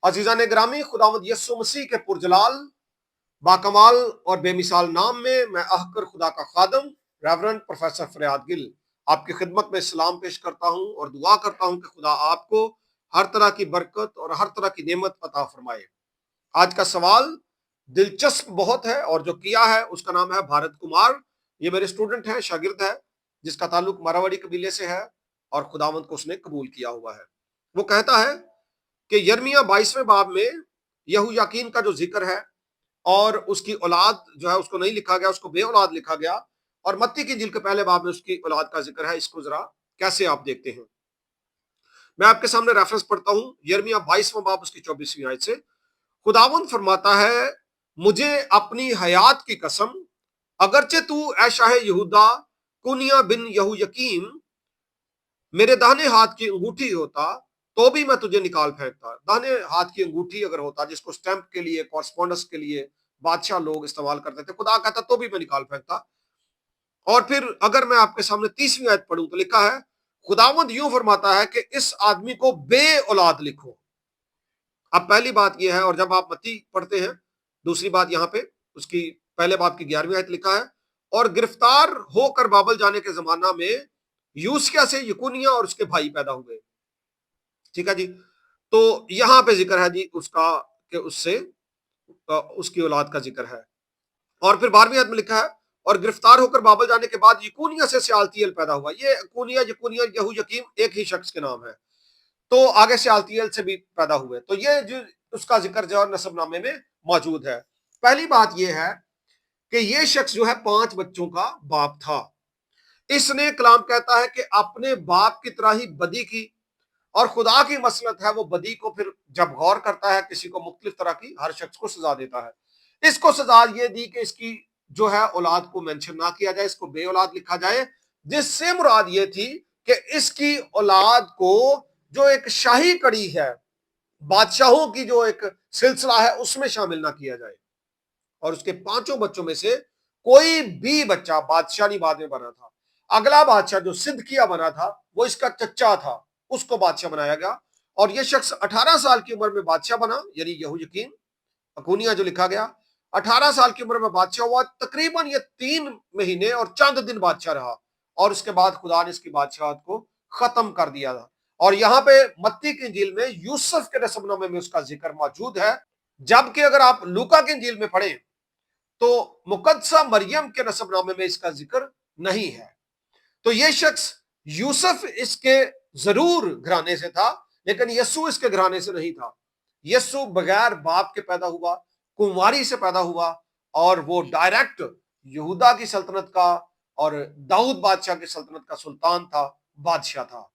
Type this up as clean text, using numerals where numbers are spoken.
अजीज़ान ग्रामी, खुदावंद यस्सु मसीह के पुरजलाल बाकमाल और बेमिसाल नाम में मैं अहकर खुदा का खादम रेवरेंड प्रोफेसर फरियाद गिल आपकी खिदमत में सलाम पेश करता हूं और दुआ करता हूं कि खुदा आपको हर तरह की बरकत और हर तरह की नेमत अता फरमाए। आज का सवाल दिलचस्प बहुत है और जो किया है उसका नाम है भारत कुमार। ये मेरे स्टूडेंट है, शागिर्द है, जिसका ताल्लुक मारावाड़ी कबीले से है और खुदावंद को उसने कबूल किया हुआ है। वो कहता है कि यर्मिया 22वें बाब में यहूयाकीन का जो जिक्र है और उसकी औलाद जो है उसको नहीं लिखा गया, उसको बे औलाद लिखा गया, और मत्ती की इंजील के पहले बाब में उसकी औलाद का जिक्र है। इसको जरा कैसे आप देखते हैं? मैं आपके सामने रेफरेंस पढ़ता हूं, यर्मिया 22वां बाब उसकी 24वीं आयत से। खुदावंद फरमाता है, मुझे अपनी हयात की कसम, अगरचे तू ऐ शाह यहूदा कुनिया बिन यहूयकीम मेरे दाहिने हाथ की अंगूठी होता तो भी मैं तुझे निकाल फेंकता। दाहिने हाथ की अंगूठी अगर होता, जिसको स्टैंप के लिए, कॉरस्पॉन्डेंस के लिए बादशाह लोग इस्तेमाल करते थे, खुदा कहता तो भी मैं निकाल फेंकता। और फिर अगर मैं आपके सामने 30वीं आयत पढ़ूं तो लिखा है, खुदावंद यूं फरमाता है कि इस आदमी को बे औलाद लिखो। अब पहली बात यह है, और जब आप मत्ती पढ़ते हैं, दूसरी बात यहां पे उसकी पहले बाब की 11वीं आयत लिखा है, और गिरफ्तार होकर बाबल जाने के जमाना में यूसकिया से यकुनिया और उसके भाई पैदा हुए। ठीक है जी। तो यहां पे जिक्र है जी उसका कि उससे उसकी औलाद का जिक्र है। और फिर 12वीं आयत में लिखा है, और गिरफ्तार होकर बाबल जाने के बाद यकुनिया से सियालतीएल पैदा हुआ। ये यकुनिया यहूयकीम एक ही शख्स के नाम है। तो आगे सियालतीएल से भी पैदा हुए। तो ये जो उसका जिक्र जो नसबनामे में मौजूद है। पहली बात यह है कि ये शख्स जो है 5 बच्चों का बाप था। इसने कलाम कहता है कि अपने बाप की तरह ही बदी की, और खुदा की मसलत है वो बदी को फिर जब गौर करता है, किसी को मुख्तलिफ तरह की, हर शख्स को सजा देता है। इसको सजा ये दी कि इसकी जो है औलाद को मेंशन ना किया जाए, इसको बे औलाद लिखा जाए, जिससे मुराद ये थी कि इसकी औलाद को जो एक शाही कड़ी है, बादशाहों की जो एक सिलसिला है, उसमें शामिल ना किया जाए। और उसके 5 बच्चों में से कोई भी बच्चा बादशाह नहीं बाद में बना था। अगला बादशाह जो सिदकिया बना था वो इसका चचा था, उसको बादशाह बनाया गया। और ये शख्स 18 साल की उम्र में बादशाह बना, यानी यहूयकीन अकूनिया जो लिखा गया, 18 साल की उम्र में बादशाह हुआ। तकरीबन ये 3 महीने और चंद दिन बादशाह रहा, और उसके बाद खुदा ने इसकी बादशाहत को खत्म कर दिया था। और यहाँ पे मत्ती की इंजील में यूसुफ के नसबनामे में उसका जिक्र मौजूद है, जबकि अगर आप लूका की इंजील में पढ़ें तो मुकद्दसा मरियम के नसबनामे में इसका जिक्र नहीं है। तो यह शख्स यूसुफ इसके जरूर घराने से था, लेकिन यस्सु इसके घराने से नहीं था। यस्सु बगैर बाप के पैदा हुआ, कुंवारी से पैदा हुआ, और वो डायरेक्ट यहूदा की सल्तनत का और दाऊद बादशाह की सल्तनत का सुल्तान था, बादशाह था।